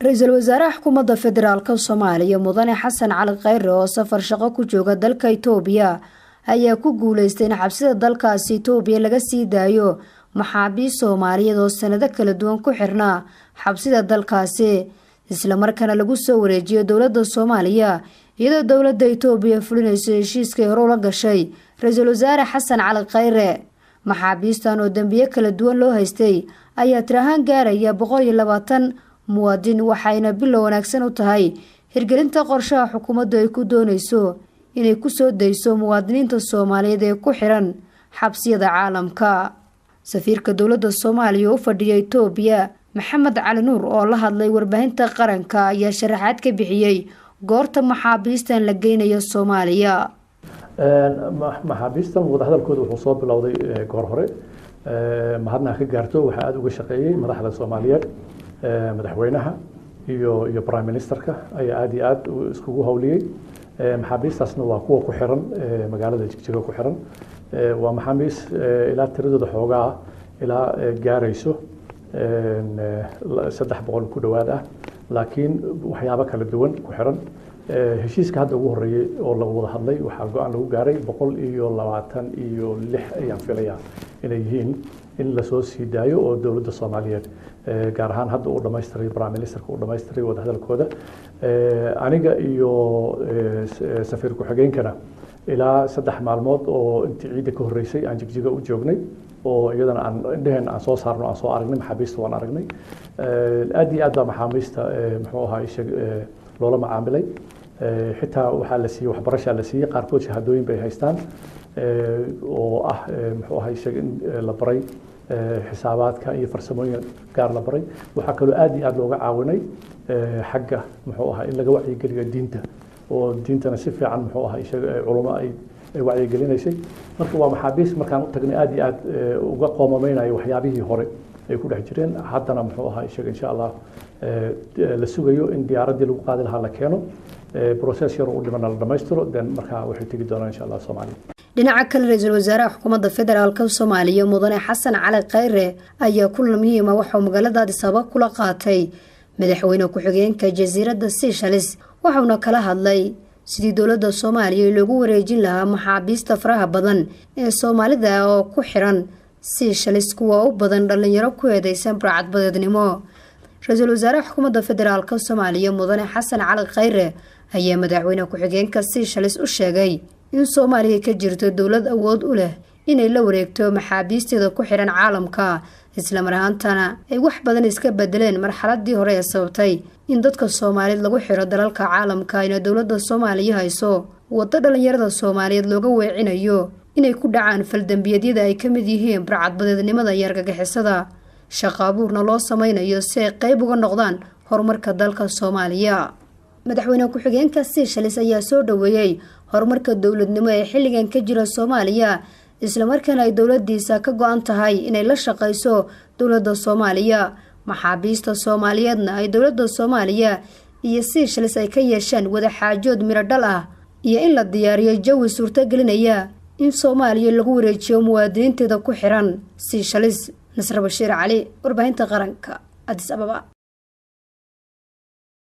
Ra'iisul Wasaaraha Xukuumadda Federaalka Soomaaliya Mudane Xasan Cali Khayre oo safar shaqo ku jooga dalka Itoobiya ayaa ku guuleystay in xabsida dalkaasi Itoobiya laga sii daayo maxaabiis Soomaaliyeed oo sanado kala duwan ku xirnaa xabsida dalkaasi isla markaana lagu soo wareejiyo dowladda Soomaaliya iyadoo dowladda Itoobiya fulinayso heshiiska hore la gashay Ra'iisul Wasaare Xasan Cali Khayre maxaabiistan oo dambiye kala duwan loo haystay ayaa tirahan gaaraya 120 muwaadin waxayna bilow wanaagsan u tahay hirgelinta qorshaha xukuumaddu ay ku doonayso inay ku soo dayso muwaadiniinta Soomaaliyeed ee ku xiran xabsiyada caalamka. Safiirka dowladda Soomaaliya u fadhiya Itoobiya Maxamed Cali Nuur oo la hadlay warbaahinta qaranka ayaa sharaxaad ka bixiyay goorta maxaabiistan la geynayo Soomaaliya. maxaabiistan wada hadalkooda wuxuu soo bilowday goor hore mahadna ka gaarto waxa aad uga shaqeeyay madaxda Soomaaliyeed madaxweynaha iyo prime ministerka ayaa aad iyo aad iskugu hawliyay maxaabiistaasna waa kuwa ku xiran magaalada Jigjiga ku xiran waa maxaabiis ilaa tiradooda xoogaa ilaa gaarayso 300 ku dhawaad ah laakiin waxyaabo kala duwan ku xiran heshiiska hadda ugu horeeyay oo lagu wada hadlay waxa go'aan lagu gaaray 126 ayaan filayaa inay yihiin in la soo sii daayo oo dowladda Soomaaliyeed gaar ahaan hadda uu dhameystiray prime ministerka uu dhameystiray wada hadalkooda aniga iyo safiir ku xigeenkana ilaa 3 maalmood oo intii ciidda ka horeysay aan Jigjiga u joognay oo iyadana aan indhaheen aan soo saarno aan soo aragnay maxaabiista waan aragnay aad iyo aad baa maxaabiista muxuu ahaa loola macaamilay xitaa waxaa la siiyay waxbarasho la siiyay qaarkood shahaadooyin bay haystaan oo ah muxuu ahaa in la baray xisaabaadka iyo farsamooyin gaar la baray waxa kale aad iyo aad looga caawinay xagga muxuu ahaa in laga wacyi geliyo diinta oo diintana si fiican muxuu ahaa culimo ay wacyi gelinaysay marka waa maxaabiis markaan u tagnay aad iyo aad uga qoomameynayo waxyaabihii hore ay ku dhex jireen haddana muxuu ahaa insha Allah la sugayo in diyaaradii lagu qaadi lahaa la keeno process yar u dhiman la dhameystiro then marka waxay tagi doonaan insha Allah Soomaaliya. dhinaca kale Ra'iisul Wasaaraha Xukuumadda Federaalka Soomaaliya Mudane Xasan Cali Khayre ayaa kulan muhiim ah waxa uu magaalada Addis Ababa kula qaatay madaxweyne ku xigeenka jasiiradda Seychelles waxaana kala hadlay sidii dowladda Soomaaliya loogu wareejin lahaa maxaabiista faraha badan ee Soomaalida oo ku xiran Seychelles kuwa u badan dhalinyaro ku eedeysan burcadbadeednimo. Ra'iisul Wasaaraha Xukuumadda Federaalka Soomaaliya Mudane Xasan Cali Khayre ayaa madaxweyne ku xigeenka Seychelles u sheegay in Soomaaliya ka jirto dowlad awood u leh inay la wareegto maxaabiisteeda ku xiran caalamka isla marhaantana ay wax badan iska bedeleen marxaladii hore ee sababtay in dadka Soomaaliyeed lagu xiro dalalka caalamka in dowladda Soomaaliya hayso wada dhalinyarada Soomaaliyeed looga weecinayo inay ku dhacaan faldambiyada ay kamid yihiin burcadbadeednimada iyo argagixisada shaqo abuurna loo sameynayo si ay qayb uga noqdaan horumarka dalka Soomaaliya. madaxweyne ku xigeenka Seychelles ayaa soo dhaweeyay horumarka dowladnimo ee xilligan ka jira Soomaaliya isla markaana ay dowladdiisa ka go'an tahay inay la shaqeyso dowladda Soomaaliya maxaabiista Soomaaliyeedna ay dowladda Soomaaliya iyo Seychelles ay ka yeeshaan wada xaajood miro dhal ah iyo in la diyaariyo jawi suurtagelinaya in Soomaaliya lagu wareejiyo muwaadiniinteeda ku xiran Seychelles. Nasr Bashiir Cali warbaahinta qaranka Addis Ababa.